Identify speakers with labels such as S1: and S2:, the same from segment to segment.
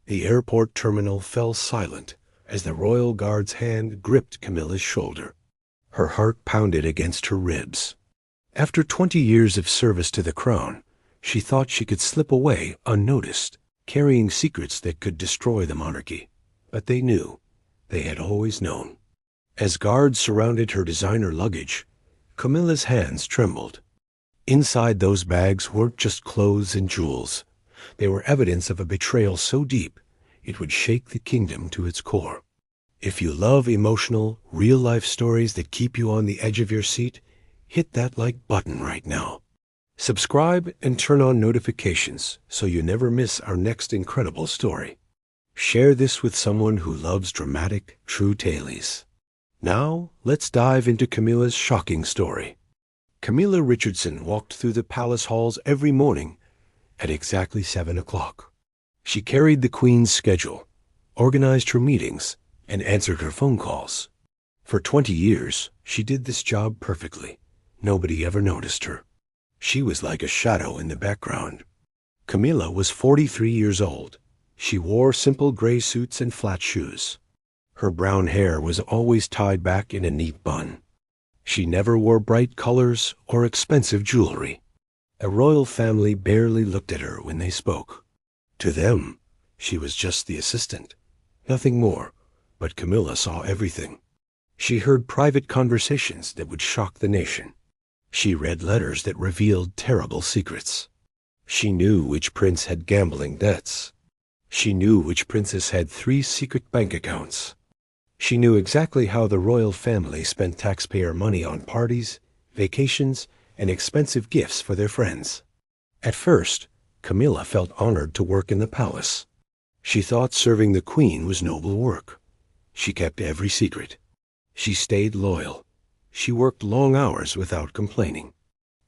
S1: The airport terminal fell silent as the royal guard's hand gripped Camilla's shoulder. Her heart pounded against her ribs. After 20 years of service to the crown, she thought she could slip away unnoticed, carrying secrets that could destroy the monarchy. But they knew. They had always known. As guards surrounded her designer luggage, Camilla's hands trembled. Inside those bags weren't just clothes and jewels. They were evidence of a betrayal so deep it would shake the kingdom to its core. If you love emotional, real-life stories that keep you on the edge of your seat, hit that like button right now. Subscribe and turn on notifications so you never miss our next incredible story. Share this with someone who loves dramatic, true tales. Now, let's dive into Camilla's shocking story. Camilla Richardson walked through the palace halls every morning at exactly 7 o'clock. She carried the Queen's schedule, organized her meetings, and answered her phone calls. For 20 years, she did this job perfectly. Nobody ever noticed her. She was like a shadow in the background. Camilla was 43 years old. She wore simple gray suits and flat shoes. Her brown hair was always tied back in a neat bun. She never wore bright colors or expensive jewelry. A royal family barely looked at her when they spoke. To them, she was just the assistant, nothing more, but Camilla saw everything. She heard private conversations that would shock the nation. She read letters that revealed terrible secrets. She knew which prince had gambling debts. She knew which princess had 3 secret bank accounts. She knew exactly how the royal family spent taxpayer money on parties, vacations, and expensive gifts for their friends. At first, Camilla felt honored to work in the palace. She thought serving the Queen was noble work. She kept every secret. She stayed loyal. She worked long hours without complaining.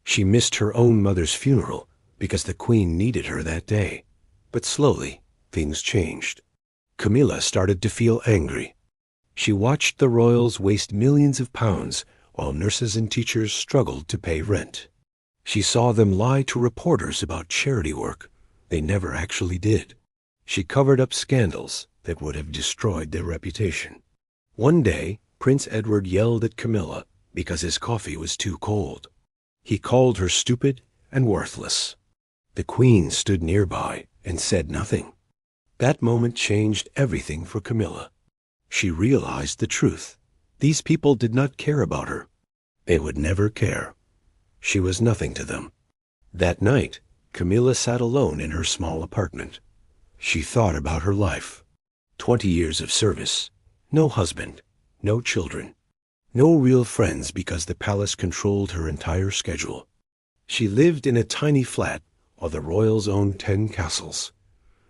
S1: She missed her own mother's funeral because the Queen needed her that day. But slowly, things changed. Camilla started to feel angry. She watched the royals waste millions of pounds while nurses and teachers struggled to pay rent. She saw them lie to reporters about charity work they never actually did. She covered up scandals that would have destroyed their reputation. One day, Prince Edward yelled at Camilla because his coffee was too cold. He called her stupid and worthless. The Queen stood nearby and said nothing. That moment changed everything for Camilla. She realized the truth. These people did not care about her. They would never care. She was nothing to them. That night, Camilla sat alone in her small apartment. She thought about her life. 20 years of service. No husband. No children. No real friends because the palace controlled her entire schedule. She lived in a tiny flat while the royals owned 10 castles.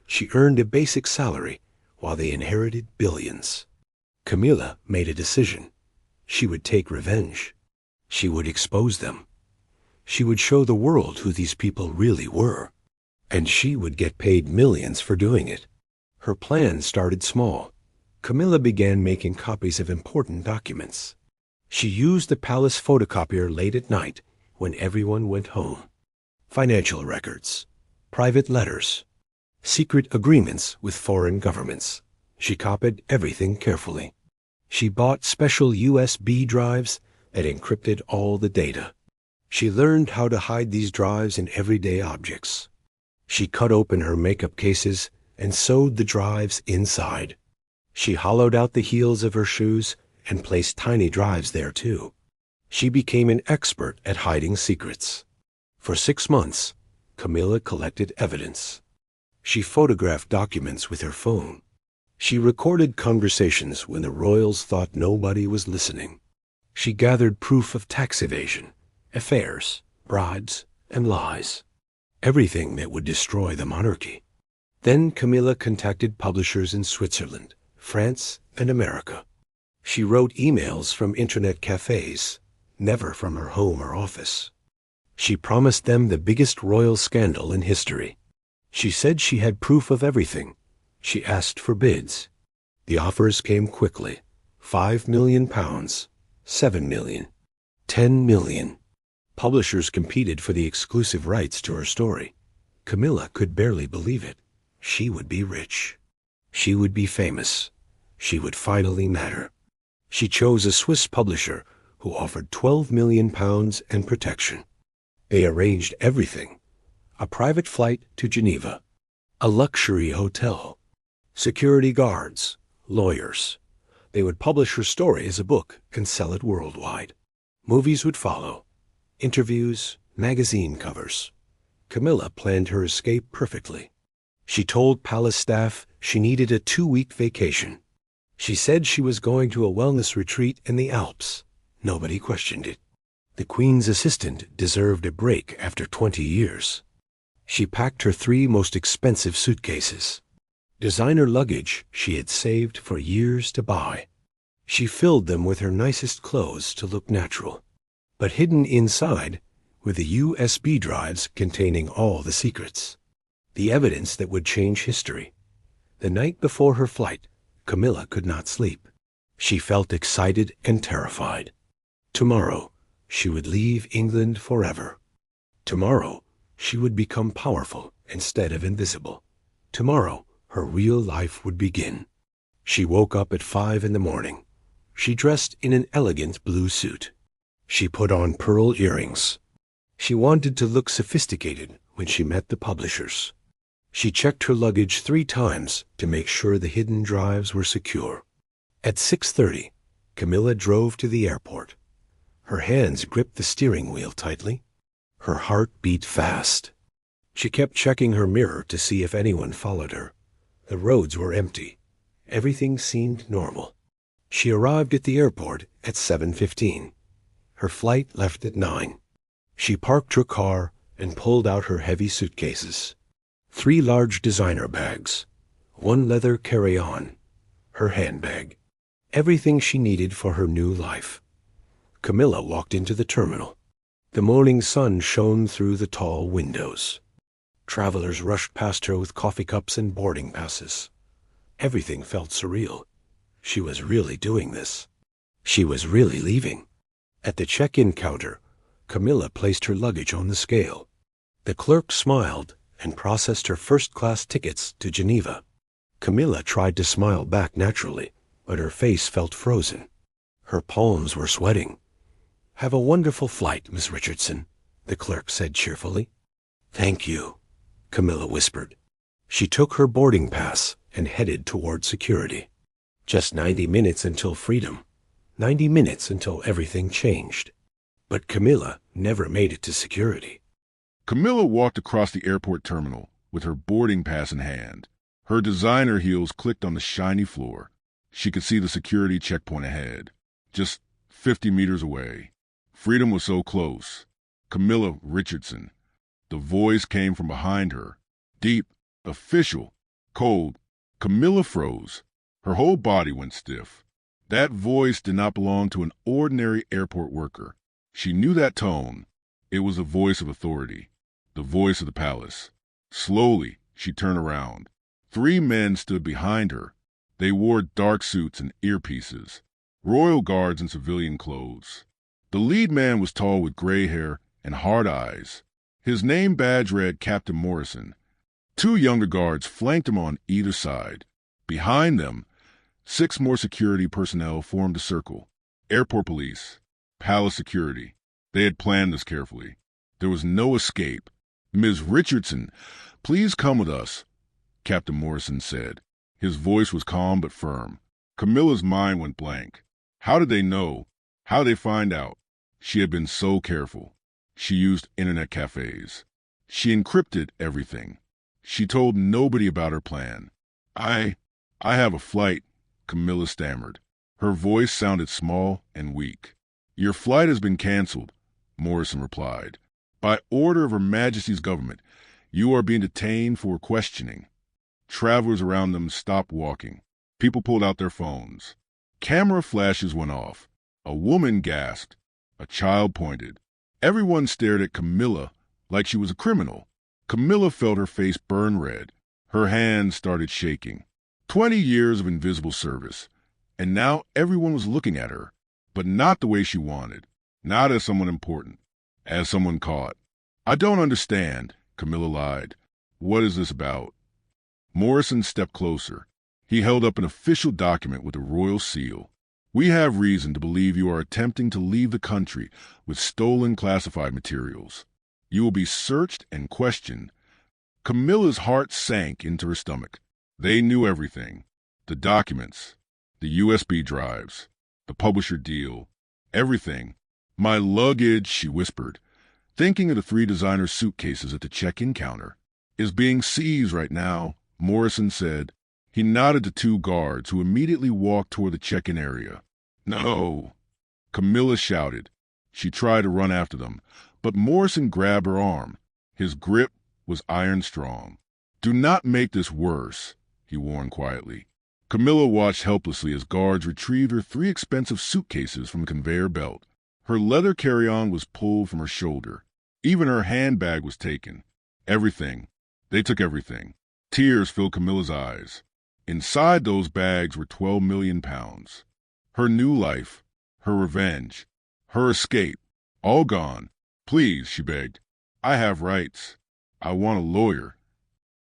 S1: She earned a basic salary while they inherited billions. Camilla made a decision. She would take revenge. She would expose them. She would show the world who these people really were. And she would get paid millions for doing it. Her plan started small. Camilla began making copies of important documents. She used the palace photocopier late at night when everyone went home. Financial records, private letters, secret agreements with foreign governments. She copied everything carefully. She bought special USB drives that encrypted all the data. She learned how to hide these drives in everyday objects. She cut open her makeup cases and sewed the drives inside. She hollowed out the heels of her shoes and placed tiny drives there too. She became an expert at hiding secrets. For 6 months, Camilla collected evidence. She photographed documents with her phone. She recorded conversations when the royals thought nobody was listening. She gathered proof of tax evasion, affairs, bribes, and lies. Everything that would destroy the monarchy. Then Camilla contacted publishers in Switzerland, France, and America. She wrote emails from internet cafes, never from her home or office. She promised them the biggest royal scandal in history. She said she had proof of everything. She asked for bids. The offers came quickly. 5 million pounds, 7 million, 10 million. Publishers competed for the exclusive rights to her story. Camilla could barely believe it. She would be rich. She would be famous. She would finally matter. She chose a Swiss publisher who offered £12 million and protection. They arranged everything: a private flight to Geneva, a luxury hotel, security guards, lawyers. They would publish her story as a book and sell it worldwide. Movies would follow, interviews, magazine covers. Camilla planned her escape perfectly. She told palace staff she needed a 2-week vacation. She said she was going to a wellness retreat in the Alps. Nobody questioned it. The Queen's assistant deserved a break after 20 years. She packed her 3 most expensive suitcases. Designer luggage she had saved for years to buy. She filled them with her nicest clothes to look natural. But hidden inside were the USB drives containing all the secrets. The evidence that would change history. The night before her flight, Camilla could not sleep. She felt excited and terrified. Tomorrow, she would leave England forever. Tomorrow, she would become powerful instead of invisible. Tomorrow, her real life would begin. She woke up at 5 in the morning. She dressed in an elegant blue suit. She put on pearl earrings. She wanted to look sophisticated when she met the publishers. She checked her luggage 3 times to make sure the hidden drives were secure. At 6:30, Camilla drove to the airport. Her hands gripped the steering wheel tightly. Her heart beat fast. She kept checking her mirror to see if anyone followed her. The roads were empty. Everything seemed normal. She arrived at the airport at 7:15. Her flight left at 9. She parked her car and pulled out her heavy suitcases. 3 large designer bags, 1 leather carry-on, her handbag, everything she needed for her new life. Camilla walked into the terminal. The morning sun shone through the tall windows. Travelers rushed past her with coffee cups and boarding passes. Everything felt surreal. She was really doing this. She was really leaving. At the check-in counter, Camilla placed her luggage on the scale. The clerk smiled and processed her first-class tickets to Geneva. Camilla tried to smile back naturally, but her face felt frozen. Her palms were sweating. "Have a wonderful flight, Miss Richardson," the clerk said cheerfully. "Thank you," Camilla whispered. She took her boarding pass and headed toward security. Just 90 minutes until freedom. 90 minutes until everything changed. But Camilla never made it to security.
S2: Camilla walked across the airport terminal with her boarding pass in hand. Her designer heels clicked on the shiny floor. She could see the security checkpoint ahead, just 50 meters away. Freedom was so close. Camilla Richardson. The voice came from behind her. Deep, official, cold. Camilla froze. Her whole body went stiff. That voice did not belong to an ordinary airport worker. She knew that tone. It was the voice of authority, the voice of the palace. Slowly, she turned around. 3 men stood behind her. They wore dark suits and earpieces, royal guards in civilian clothes. The lead man was tall with gray hair and hard eyes. His name badge read Captain Morrison. 2 younger guards flanked him on either side. Behind them, 6 more security personnel formed a circle. Airport police, palace security. They had planned this carefully. There was no escape. "Ms. Richardson, please come with us," Captain Morrison said. His voice was calm but firm. Camilla's mind went blank. How did they know? How did they find out? She had been so careful. She used internet cafes. She encrypted everything. She told nobody about her plan. I have a flight," Camilla stammered. Her voice sounded small and weak. "Your flight has been canceled," Morrison replied. "By order of Her Majesty's government, you are being detained for questioning." Travelers around them stopped walking. People pulled out their phones. Camera flashes went off. A woman gasped. A child pointed. Everyone stared at Camilla like she was a criminal. Camilla felt her face burn red. Her hands started shaking. 20 years of invisible service. And now everyone was looking at her, but not the way she wanted. Not as someone important, as someone caught. "I don't understand," Camilla lied. "What is this about?" Morrison stepped closer. He held up an official document with a royal seal. "We have reason to believe you are attempting to leave the country with stolen classified materials. You will be searched and questioned." Camilla's heart sank into her stomach. They knew everything. The documents, the USB drives, the publisher deal, everything. "My luggage," she whispered, thinking of the 3 designer suitcases at the check-in counter, "is being seized right now," Morrison said. He nodded to 2 guards who immediately walked toward the check-in area. "No!" Camilla shouted. She tried to run after them, but Morrison grabbed her arm. His grip was iron strong. "Do not make this worse," he warned quietly. Camilla watched helplessly as guards retrieved her 3 expensive suitcases from a conveyor belt. Her leather carry-on was pulled from her shoulder. Even her handbag was taken. Everything. They took everything. Tears filled Camilla's eyes. Inside those bags were 12 million pounds. Her new life, her revenge, her escape, all gone. "Please," she begged. "I have rights. I want a lawyer."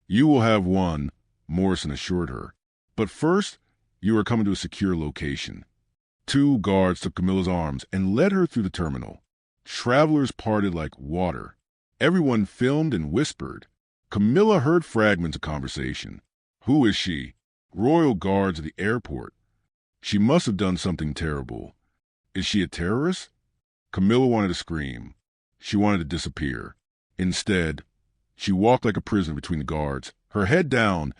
S2: "You will have one," Morrison assured her. "But first, you are coming to a secure location." 2 guards took Camilla's arms and led her through the terminal. Travelers parted like water. Everyone filmed and whispered. Camilla heard fragments of conversation. "Who is she?" "Royal guards at the airport." "She must have done something terrible." "Is she a terrorist?" Camilla wanted to scream. She wanted to disappear. Instead, she walked like a prisoner between the guards, her head down,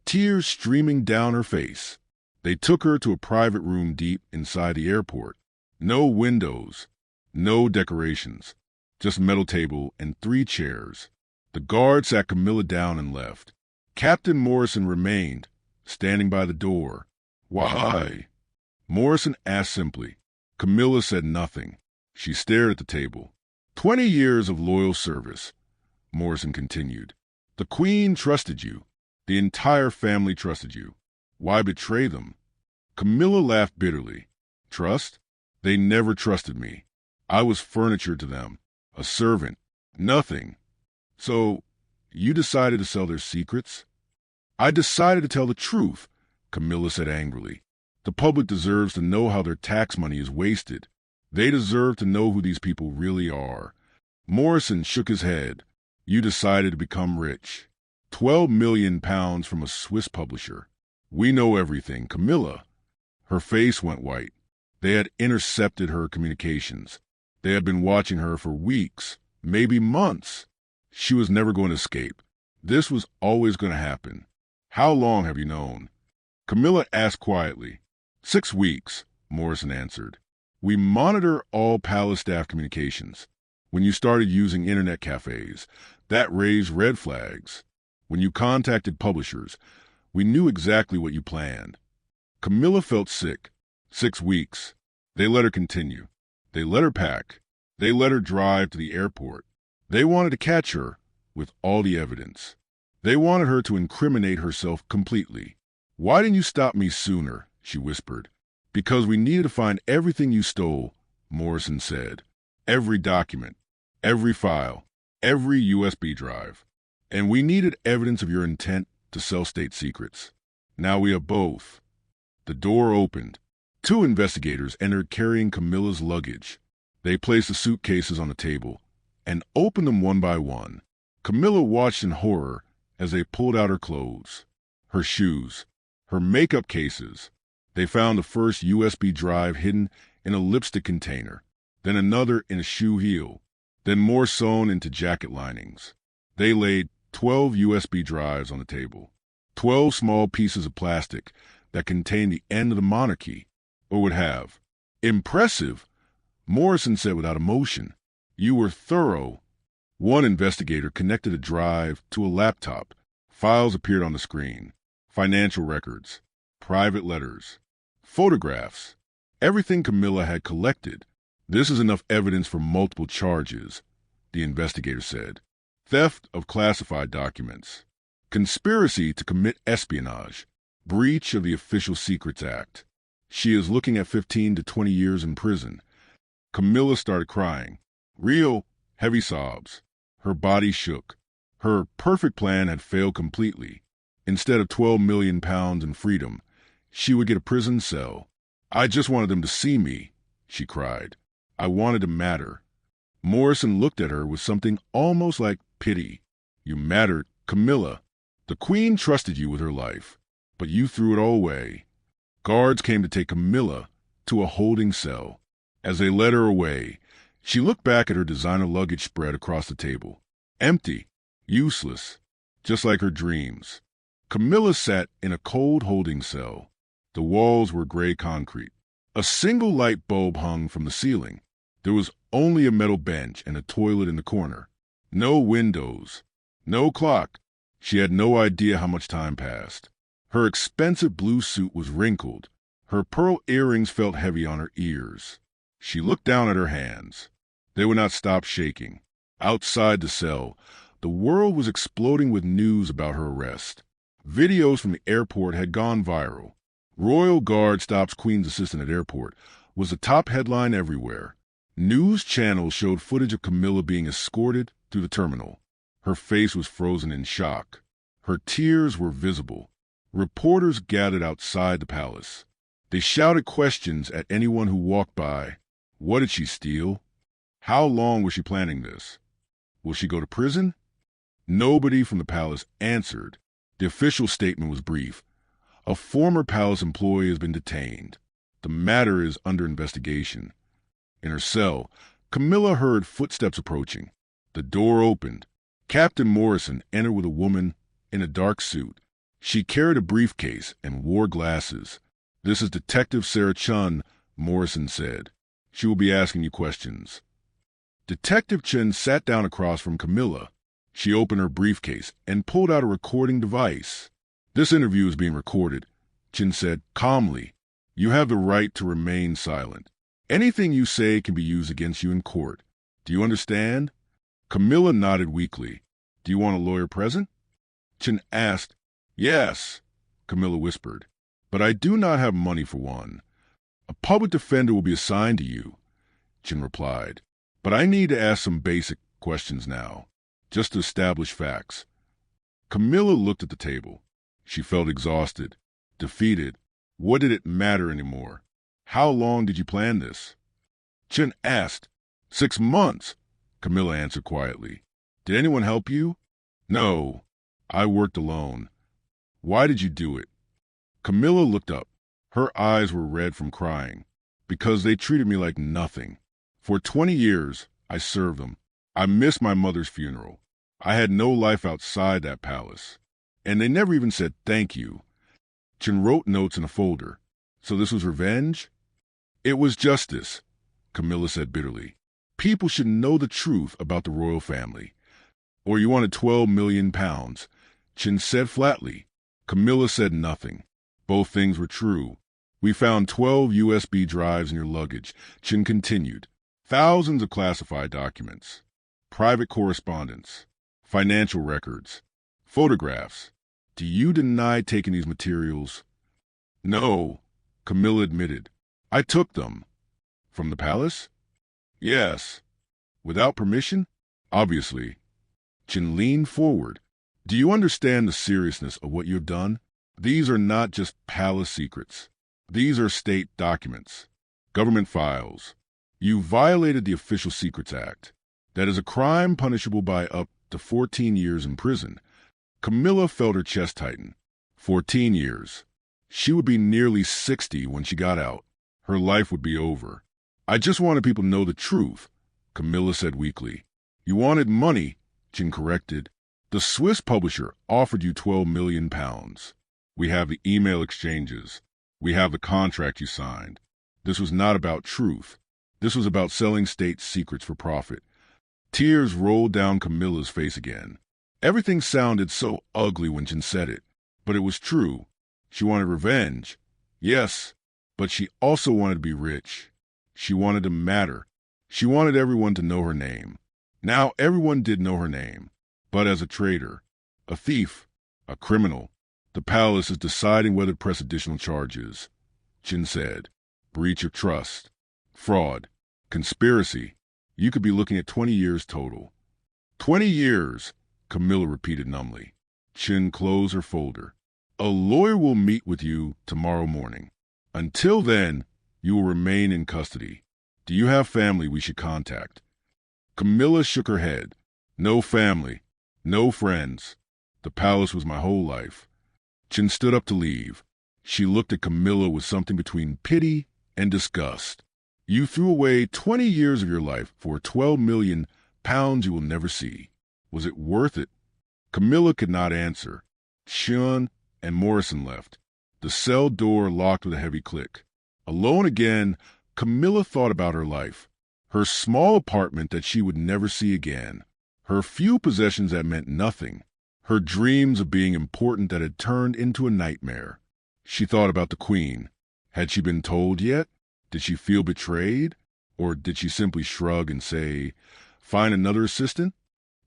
S2: tears streaming down her face. They took her to a private room deep inside the airport. No windows, no decorations, just a metal table and 3 chairs. The guard sat Camilla down and left. Captain Morrison remained, standing by the door. "Why?" Morrison asked simply. Camilla said nothing. She stared at the table. 20 years of loyal service," Morrison continued. "The Queen trusted you. The entire family trusted you. Why betray them?" Camilla laughed bitterly. "Trust? They never trusted me. I was furniture to them, a servant, nothing. So, you decided to sell their secrets?" "I decided to tell the truth," Camilla said angrily. "The public deserves to know how their tax money is wasted. They deserve to know who these people really are." Morrison shook his head. "You decided to become rich. 12 million pounds from a Swiss publisher. We know everything." Camilla. Her face went white. They had intercepted her communications. They had been watching her for weeks, maybe months. She was never going to escape. This was always going to happen. "How long have you known?" Camilla asked quietly. 6 weeks, Morrison answered. "We monitor all palace staff communications. When you started using internet cafes, that raised red flags. When you contacted publishers, we knew exactly what you planned." Camilla felt sick. 6 weeks. They let her continue. They let her pack. They let her drive to the airport. They wanted to catch her with all the evidence. They wanted her to incriminate herself completely. "Why didn't you stop me sooner?" she whispered. "Because we needed to find everything you stole," Morrison said. "Every document, every file, every USB drive. And we needed evidence of your intent to sell state secrets. Now we have both." The door opened. 2 investigators entered carrying Camilla's luggage. They placed the suitcases on the table and opened them one by one. Camilla watched in horror as they pulled out her clothes, her shoes, her makeup cases. They found the first USB drive hidden in a lipstick container, then another in a shoe heel, then more sewn into jacket linings. They laid 12 USB drives on the table, 12 small pieces of plastic that contained the end of the monarchy, or would have. "Impressive," Morrison said without emotion. "You were thorough." One investigator connected a drive to a laptop. Files appeared on the screen. Financial records, private letters, photographs, everything Camilla had collected. "This is enough evidence for multiple charges," the investigator said. "Theft of classified documents, conspiracy to commit espionage, breach of the Official Secrets Act. She is looking at 15 to 20 years in prison." Camilla started crying. Real, heavy sobs. Her body shook. Her perfect plan had failed completely. Instead of 12 million pounds and freedom, she would get a prison cell. I just wanted them to see me, she cried. I wanted to matter. Morrison looked at her with something almost like pity. You mattered, Camilla. The Queen trusted you with her life, but you threw it all away. Guards came to take Camilla to a holding cell. As they led her away, she looked back at her designer luggage spread across the table. Empty, useless, just like her dreams. Camilla sat in a cold holding cell. The walls were gray concrete. A single light bulb hung from the ceiling. There was only a metal bench and a toilet in the corner. No windows. No clock. She had no idea how much time passed. Her expensive blue suit was wrinkled. Her pearl earrings felt heavy on her ears. She looked down at her hands. They would not stop shaking. Outside the cell, the world was exploding with news about her arrest. Videos from the airport had gone viral. Royal Guard stops Queen's assistant at airport was the top headline everywhere. News channels showed footage of Camilla being escorted through the terminal. Her face was frozen in shock. Her tears were visible. Reporters gathered outside the palace. They shouted questions at anyone who walked by. What did she steal? How long was she planning this? Will she go to prison? Nobody from the palace answered. The official statement was brief. A former palace employee has been detained. The matter is under investigation. In her cell, Camilla heard footsteps approaching. The door opened. Captain Morrison entered with a woman in a dark suit. She carried a briefcase and wore glasses. This is Detective Sarah Chun, Morrison said. She will be asking you questions. Detective Chun sat down across from Camilla. She opened her briefcase and pulled out a recording device. This interview is being recorded, Chin said calmly. You have the right to remain silent. Anything you say can be used against you in court. Do you understand? Camilla nodded weakly. Do you want a lawyer present? Chin asked. Yes, Camilla whispered. But I do not have money for one. A public defender will be assigned to you, Chin replied. But I need to ask some basic questions now, just to establish facts. Camilla looked at the table. She felt exhausted, defeated. What did it matter anymore? How long did you plan this? Chin asked. 6 months, Camilla answered quietly. Did anyone help you? No, I worked alone. Why did you do it? Camilla looked up. Her eyes were red from crying. Because they treated me like nothing. For 20 years, I served them. I missed my mother's funeral. I had no life outside that palace. And they never even said thank you. Chin wrote notes in a folder. So this was revenge? It was justice, Camilla said bitterly. People should know the truth about the royal family. Or you wanted 12 million pounds, Chin said flatly. Camilla said nothing. Both things were true. We found 12 USB drives in your luggage, Chin continued. Thousands of classified documents, private correspondence, financial records, photographs. Do you deny taking these materials? No, Camilla admitted. I took them. From the palace? Yes. Without permission? Obviously. Chin leaned forward. Do you understand the seriousness of what you've done? These are not just palace secrets. These are state documents, government files. You violated the Official Secrets Act. That is a crime punishable by up to 14 years in prison. Camilla felt her chest tighten. 14 years. She would be nearly 60 when she got out. Her life would be over. I just wanted people to know the truth, Camilla said weakly. You wanted money, Chin corrected. The Swiss publisher offered you 12 million pounds. We have the email exchanges. We have the contract you signed. This was not about truth. This was about selling state secrets for profit. Tears rolled down Camilla's face again. Everything sounded so ugly when Chin said it, but it was true. She wanted revenge. Yes, but she also wanted to be rich. She wanted to matter. She wanted everyone to know her name. Now everyone did know her name, but as a traitor, a thief, a criminal. The palace is deciding whether to press additional charges. Chin said, breach of trust, fraud, conspiracy. You could be looking at 20 years total. 20 years, Camilla repeated numbly. Chin closed her folder. A lawyer will meet with you tomorrow morning. Until then, you will remain in custody. Do you have family we should contact? Camilla shook her head. No family. No friends. The palace was my whole life. Chin stood up to leave. She looked at Camilla with something between pity and disgust. You threw away 20 years of your life for 12 million pounds you will never see. Was it worth it? Camilla could not answer. Chin and Morrison left. The cell door locked with a heavy click. Alone again, Camilla thought about her life. Her small apartment that she would never see again. Her few possessions that meant nothing. Her dreams of being important that had turned into a nightmare. She thought about the Queen. Had she been told yet? Did she feel betrayed? Or did she simply shrug and say, "Find another assistant"?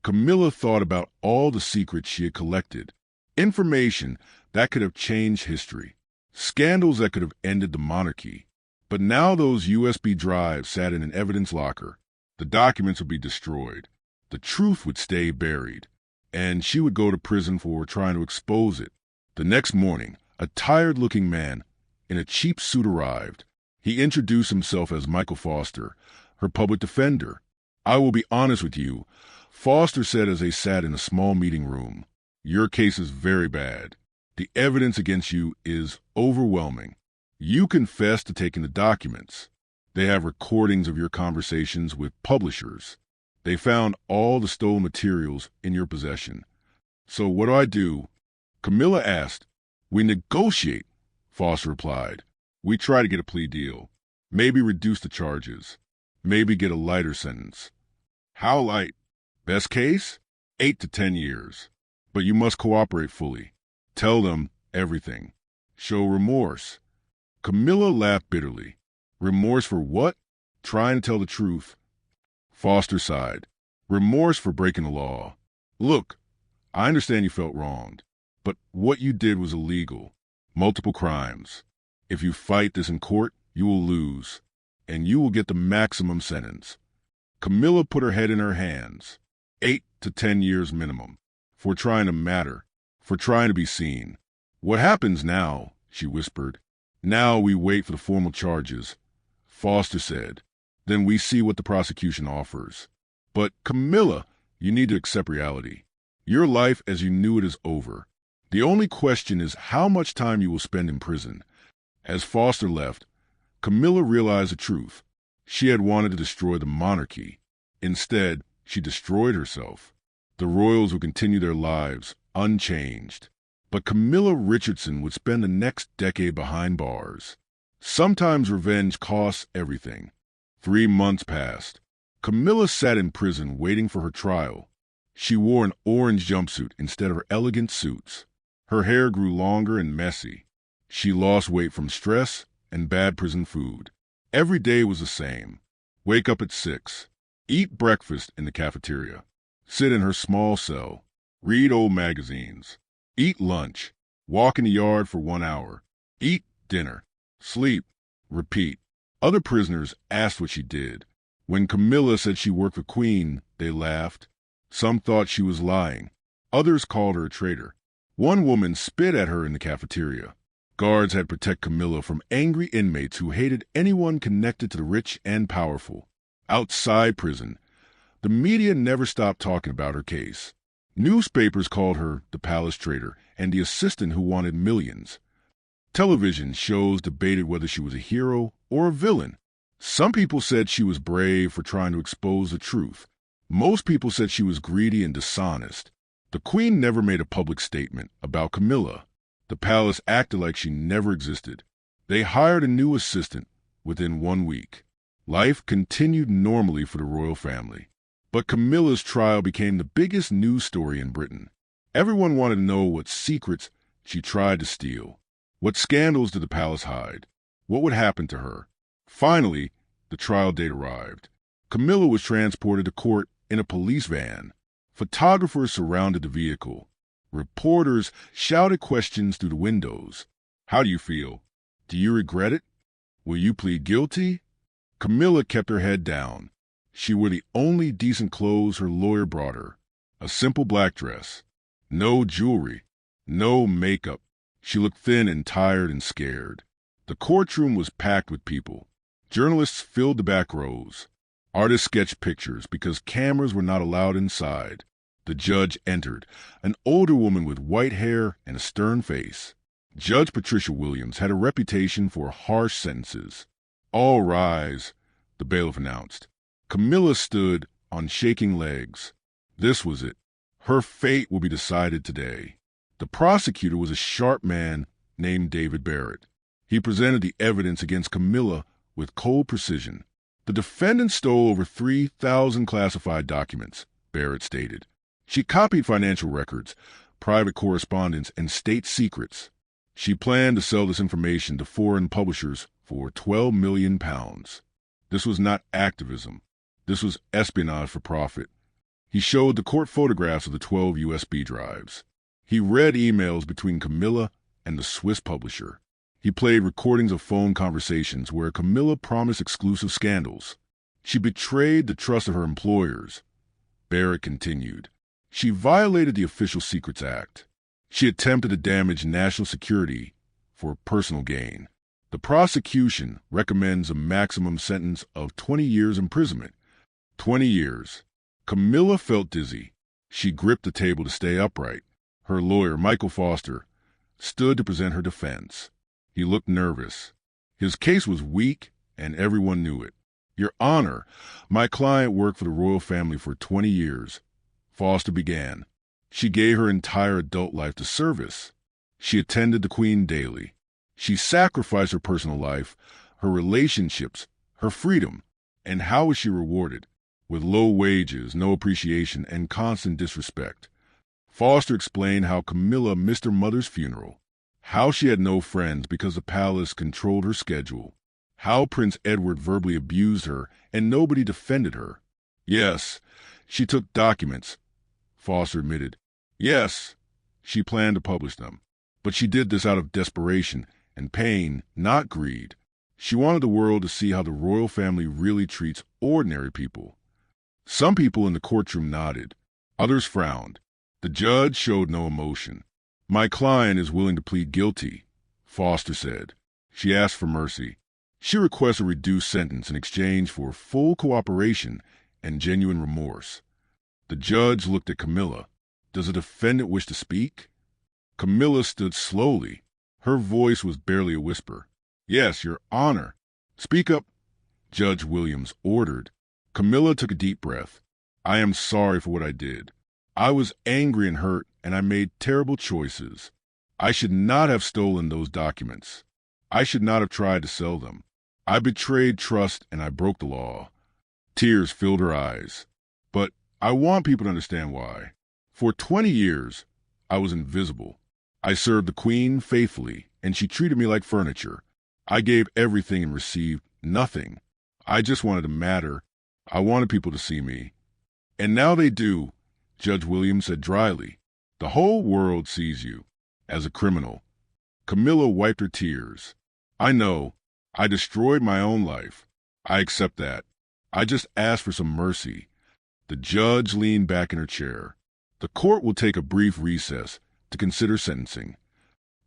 S2: Camilla thought about all the secrets she had collected. Information that could have changed history. Scandals that could have ended the monarchy. But now those USB drives sat in an evidence locker. The documents would be destroyed. The truth would stay buried. And she would go to prison for trying to expose it. The next morning, a tired-looking man in a cheap suit arrived. He introduced himself as Michael Foster, her public defender. "I will be honest with you," Foster said as they sat in a small meeting room. "Your case is very bad. The evidence against you is overwhelming. You confessed to taking the documents. They have recordings of your conversations with publishers. They found all the stolen materials in your possession. So what do I do?" Camilla asked. "We negotiate," Foster replied. "We try to get a plea deal. Maybe reduce the charges. Maybe get a lighter sentence." "How light?" "Best case? 8 to 10 years. But you must cooperate fully. Tell them everything. Show remorse." Camilla laughed bitterly. "Remorse for what?" "Trying to tell the truth." Foster sighed. "Remorse for breaking the law. Look, I understand you felt wronged, but what you did was illegal. Multiple crimes. If you fight this in court, you will lose, and you will get the maximum sentence." Camilla put her head in her hands. 8 to 10 years minimum. For trying to matter. For trying to be seen. "What happens now?" she whispered. "Now we wait for the formal charges," Foster said. "Then we see what the prosecution offers." "But Camilla, you need to accept reality. Your life as you knew it is over. The only question is how much time you will spend in prison." As Foster left, Camilla realized the truth. She had wanted to destroy the monarchy. Instead, she destroyed herself. The royals would continue their lives unchanged. But Camilla Richardson would spend the next decade behind bars. Sometimes revenge costs everything. 3 months passed. Camilla sat in prison waiting for her trial. She wore an orange jumpsuit instead of her elegant suits. Her hair grew longer and messy. She lost weight from stress and bad prison food. Every day was the same. Wake up at 6. Eat breakfast in the cafeteria. Sit in her small cell. Read old magazines. Eat lunch. Walk in the yard for 1 hour. Eat dinner. Sleep. Repeat. Other prisoners asked what she did. When Camilla said she worked for Queen, they laughed. Some thought she was lying. Others called her a traitor. One woman spit at her in the cafeteria. Guards had to protect Camilla from angry inmates who hated anyone connected to the rich and powerful. Outside prison, the media never stopped talking about her case. Newspapers called her the palace traitor and the assistant who wanted millions. Television shows debated whether she was a hero or a villain. Some people said she was brave for trying to expose the truth. Most people said she was greedy and dishonest. The Queen never made a public statement about Camilla. The palace acted like she never existed. They hired a new assistant within 1 week. Life continued normally for the royal family. But Camilla's trial became the biggest news story in Britain. Everyone wanted to know what secrets she tried to steal. What scandals did the palace hide? What would happen to her? Finally, the trial date arrived. Camilla was transported to court in a police van. Photographers surrounded the vehicle. Reporters shouted questions through the windows. "How do you feel? Do you regret it? Will you plead guilty?" Camilla kept her head down. She wore the only decent clothes her lawyer brought her, a simple black dress. No jewelry, no makeup. She looked thin and tired and scared. The courtroom was packed with people. Journalists filled the back rows. Artists sketched pictures because cameras were not allowed inside. The judge entered, an older woman with white hair and a stern face. Judge Patricia Williams had a reputation for harsh sentences. "All rise," the bailiff announced. Camilla stood on shaking legs. This was it. Her fate will be decided today. The prosecutor was a sharp man named David Barrett. He presented the evidence against Camilla with cold precision. The defendant stole over 3,000 classified documents, Barrett stated. She copied financial records, private correspondence, and state secrets. She planned to sell this information to foreign publishers for £12 million. This was not activism. This was espionage for profit. He showed the court photographs of the 12 USB drives. He read emails between Camilla and the Swiss publisher. He played recordings of phone conversations where Camilla promised exclusive scandals. She betrayed the trust of her employers. Barrett continued. She violated the Official Secrets Act. She attempted to damage national security for personal gain. The prosecution recommends a maximum sentence of 20 years imprisonment. 20 years. Camilla felt dizzy. She gripped the table to stay upright. Her lawyer, Michael Foster, stood to present her defense. He looked nervous. His case was weak, and everyone knew it. "Your Honor, my client worked for the royal family for 20 years. Foster began. She gave her entire adult life to service. She attended the Queen daily. She sacrificed her personal life, her relationships, her freedom. And how was she rewarded? With low wages, no appreciation, and constant disrespect. Foster explained how Camilla missed her mother's funeral, how she had no friends because the palace controlled her schedule, how Prince Edward verbally abused her and nobody defended her. Yes, she took documents, Foster admitted. Yes, she planned to publish them. But she did this out of desperation and pain, not greed. She wanted the world to see how the royal family really treats ordinary people. Some people in the courtroom nodded. Others frowned. The judge showed no emotion. "My client is willing to plead guilty," Foster said. She asked for mercy. She requests a reduced sentence in exchange for full cooperation and genuine remorse. The judge looked at Camilla. "Does the defendant wish to speak?" Camilla stood slowly. Her voice was barely a whisper. "Yes, Your Honor." "Speak up," Judge Williams ordered. Camilla took a deep breath. "I am sorry for what I did. I was angry and hurt, and I made terrible choices. I should not have stolen those documents. I should not have tried to sell them. I betrayed trust and I broke the law." Tears filled her eyes. "But I want people to understand why. For 20 years, I was invisible. I served the Queen faithfully, and she treated me like furniture. I gave everything and received nothing. I just wanted to matter. I wanted people to see me. And now they do," Judge Williams said dryly. "The whole world sees you as a criminal." Camilla wiped her tears. "I know. I destroyed my own life. I accept that. I just asked for some mercy." The judge leaned back in her chair. "The court will take a brief recess to consider sentencing."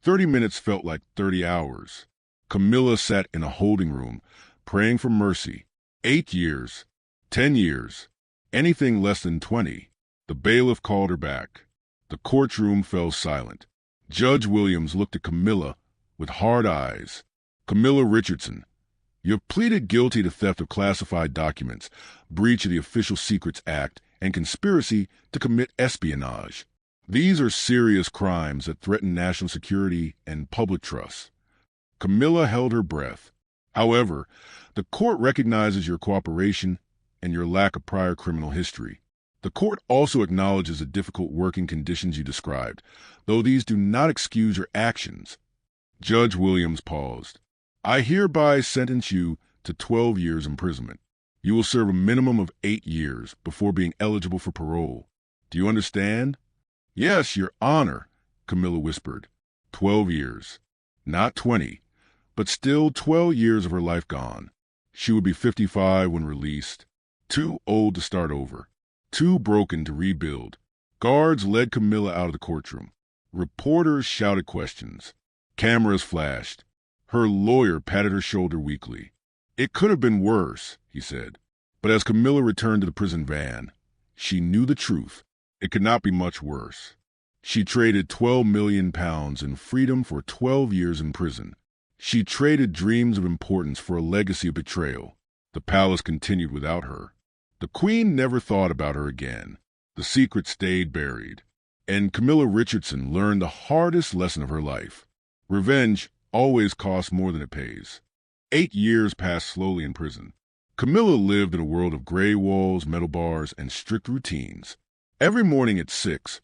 S2: 30 minutes felt like 30 hours. Camilla sat in a holding room, praying for mercy. 8 years. 10 years. Anything less than 20. The bailiff called her back. The courtroom fell silent. Judge Williams looked at Camilla with hard eyes. "Camilla Richardson, you have pleaded guilty to theft of classified documents, breach of the Official Secrets Act, and conspiracy to commit espionage. These are serious crimes that threaten national security and public trust." Camilla held her breath. "However, the court recognizes your cooperation and your lack of prior criminal history. The court also acknowledges the difficult working conditions you described, though these do not excuse your actions." Judge Williams paused. "I hereby sentence you to 12 years imprisonment. You will serve a minimum of 8 years before being eligible for parole. Do you understand?" "Yes, Your Honor," Camilla whispered. 12 years. Not 20, but still 12 years of her life gone. She would be 55 when released. Too old to start over. Too broken to rebuild. Guards led Camilla out of the courtroom. Reporters shouted questions. Cameras flashed. Her lawyer patted her shoulder weakly. "It could have been worse," he said. But as Camilla returned to the prison van, she knew the truth. It could not be much worse. She traded £12 million in freedom for 12 years in prison. She traded dreams of importance for a legacy of betrayal. The palace continued without her. The Queen never thought about her again. The secret stayed buried. And Camilla Richardson learned the hardest lesson of her life. Revenge always costs more than it pays. 8 years passed slowly in prison. Camilla lived in a world of gray walls, metal bars, and strict routines. Every morning at 6,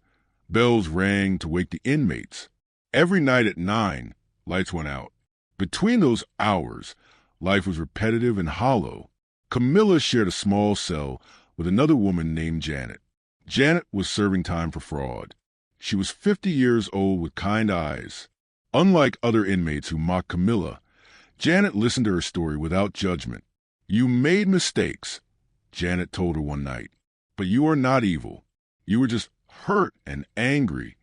S2: bells rang to wake the inmates. Every night at 9, lights went out. Between those hours, life was repetitive and hollow. Camilla shared a small cell with another woman named Janet. Janet was serving time for fraud. She was 50 years old with kind eyes. Unlike other inmates who mocked Camilla, Janet listened to her story without judgment. "You made mistakes," Janet told her one night, "but you are not evil. You were just hurt and angry."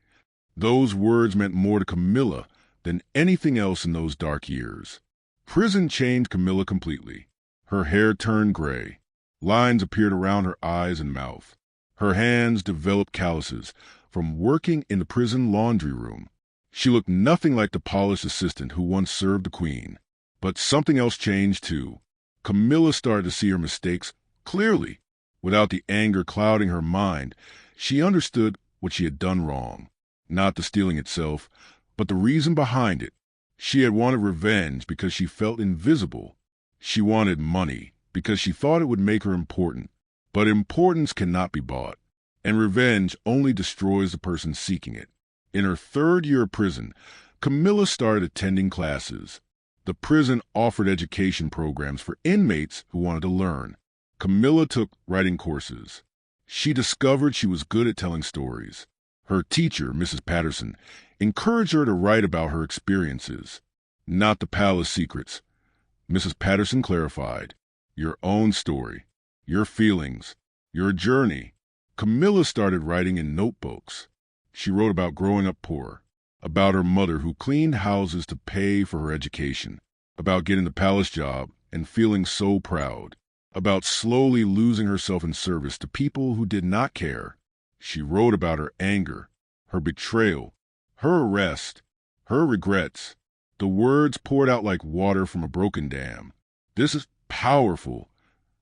S2: Those words meant more to Camilla than anything else in those dark years. Prison changed Camilla completely. Her hair turned gray. Lines appeared around her eyes and mouth. Her hands developed calluses from working in the prison laundry room. She looked nothing like the polished assistant who once served the Queen. But something else changed too. Camilla started to see her mistakes clearly. Without the anger clouding her mind, she understood what she had done wrong. Not the stealing itself, but the reason behind it. She had wanted revenge because she felt invisible. She wanted money because she thought it would make her important. But importance cannot be bought, and revenge only destroys the person seeking it. In her 3rd year of prison, Camilla started attending classes. The prison offered education programs for inmates who wanted to learn. Camilla took writing courses. She discovered she was good at telling stories. Her teacher, Mrs. Patterson, encouraged her to write about her experiences, not the palace secrets. Mrs. Patterson clarified, "Your own story, your feelings, your journey." Camilla started writing in notebooks. She wrote about growing up poor, about her mother who cleaned houses to pay for her education, about getting the palace job and feeling so proud, about slowly losing herself in service to people who did not care. She wrote about her anger, her betrayal, her arrest, her regrets. The words poured out like water from a broken dam. "This is powerful,"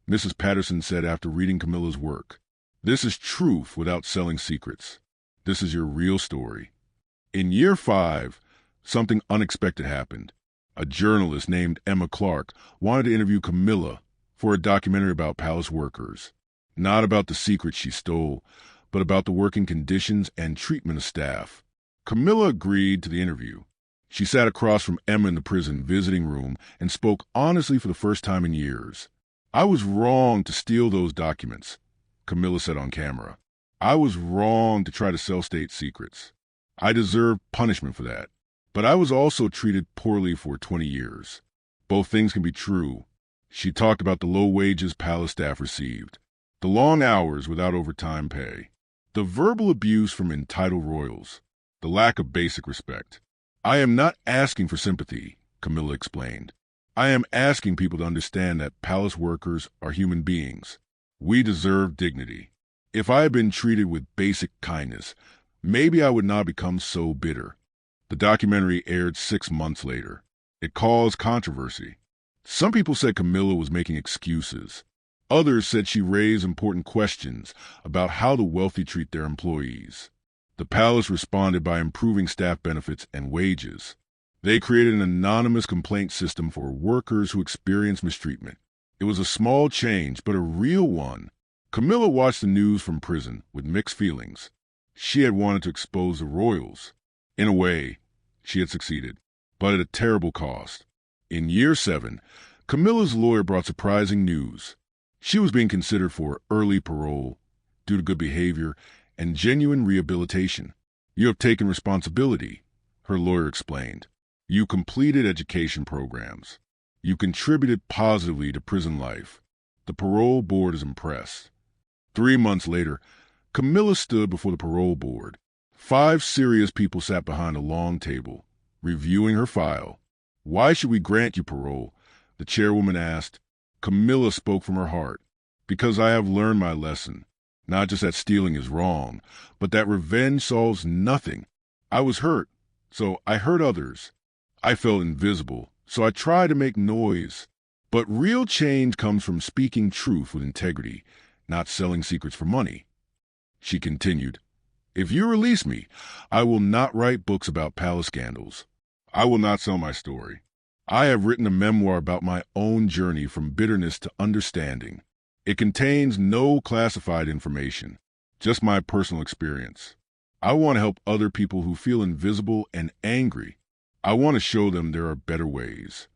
S2: Mrs. Patterson said after reading Camilla's work. "This is truth without selling secrets. This is your real story." In year 5, something unexpected happened. A journalist named Emma Clark wanted to interview Camilla for a documentary about palace workers. Not about the secrets she stole, but about the working conditions and treatment of staff. Camilla agreed to the interview. She sat across from Emma in the prison visiting room and spoke honestly for the first time in years. "I was wrong to steal those documents," Camilla said on camera. "I was wrong to try to sell state secrets. I deserved punishment for that. But I was also treated poorly for 20 years. Both things can be true." She talked about the low wages palace staff received, the long hours without overtime pay, the verbal abuse from entitled royals, the lack of basic respect. "I am not asking for sympathy," Camilla explained. "I am asking people to understand that palace workers are human beings. We deserve dignity. If I had been treated with basic kindness, maybe I would not become so bitter." The documentary aired 6 months later. It caused controversy. Some people said Camilla was making excuses. Others said she raised important questions about how the wealthy treat their employees. The palace responded by improving staff benefits and wages. They created an anonymous complaint system for workers who experienced mistreatment. It was a small change, but a real one. Camilla watched the news from prison with mixed feelings. She had wanted to expose the royals. In a way, she had succeeded, but at a terrible cost. In year 7, Camilla's lawyer brought surprising news. She was being considered for early parole due to good behavior and genuine rehabilitation. "You have taken responsibility," her lawyer explained. "You completed education programs. You contributed positively to prison life. The parole board is impressed." 3 months later, Camilla stood before the parole board. 5 serious people sat behind a long table, reviewing her file. "Why should we grant you parole?" the chairwoman asked. Camilla spoke from her heart. "Because I have learned my lesson. Not just that stealing is wrong, but that revenge solves nothing. I was hurt, so I hurt others. I felt invisible, so I tried to make noise. But real change comes from speaking truth with integrity, not selling secrets for money." She continued, "If you release me, I will not write books about palace scandals. I will not sell my story. I have written a memoir about my own journey from bitterness to understanding. It contains no classified information, just my personal experience. I want to help other people who feel invisible and angry. I want to show them there are better ways."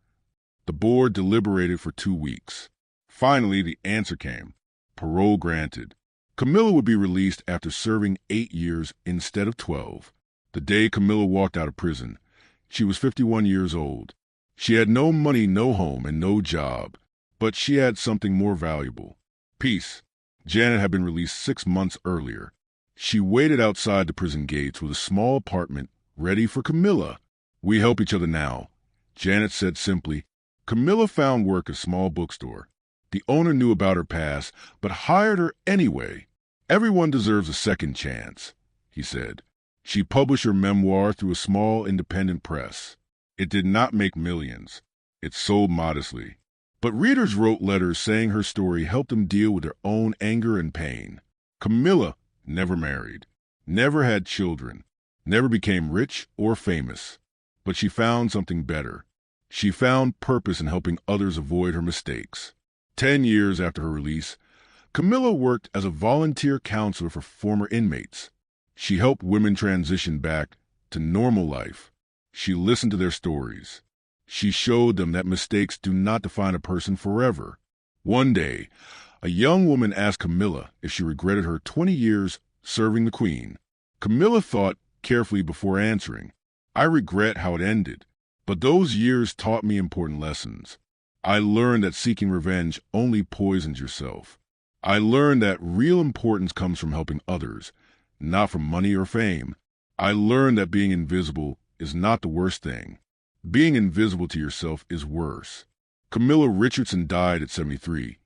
S2: The board deliberated for 2 weeks. Finally, the answer came. Parole granted. Camilla would be released after serving 8 years instead of 12. The day Camilla walked out of prison, she was 51 years old. She had no money, no home, and no job. But she had something more valuable: peace. Janet had been released 6 months earlier. She waited outside the prison gates with a small apartment ready for Camilla. "We help each other now," Janet said simply. Camilla found work at a small bookstore. The owner knew about her past, but hired her anyway. "Everyone deserves a second chance," he said. She published her memoir through a small independent press. It did not make millions. It sold modestly. But readers wrote letters saying her story helped them deal with their own anger and pain. Camilla never married, never had children, never became rich or famous. But she found something better. She found purpose in helping others avoid her mistakes. 10 years after her release, Camilla worked as a volunteer counselor for former inmates. She helped women transition back to normal life. She listened to their stories. She showed them that mistakes do not define a person forever. One day, a young woman asked Camilla if she regretted her 20 years serving the Queen. Camilla thought carefully before answering. "I regret how it ended, but those years taught me important lessons. I learned that seeking revenge only poisons yourself. I learned that real importance comes from helping others, not from money or fame. I learned that being invisible is not the worst thing. Being invisible to yourself is worse." Camilla Richardson died at 73,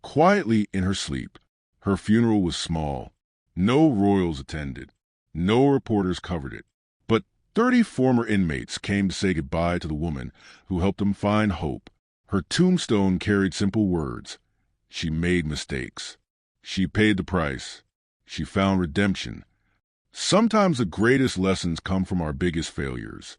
S2: quietly in her sleep. Her funeral was small. No royals attended. No reporters covered it. But 30 former inmates came to say goodbye to the woman who helped them find hope. Her tombstone carried simple words. She made mistakes. She paid the price. She found redemption. Sometimes the greatest lessons come from our biggest failures.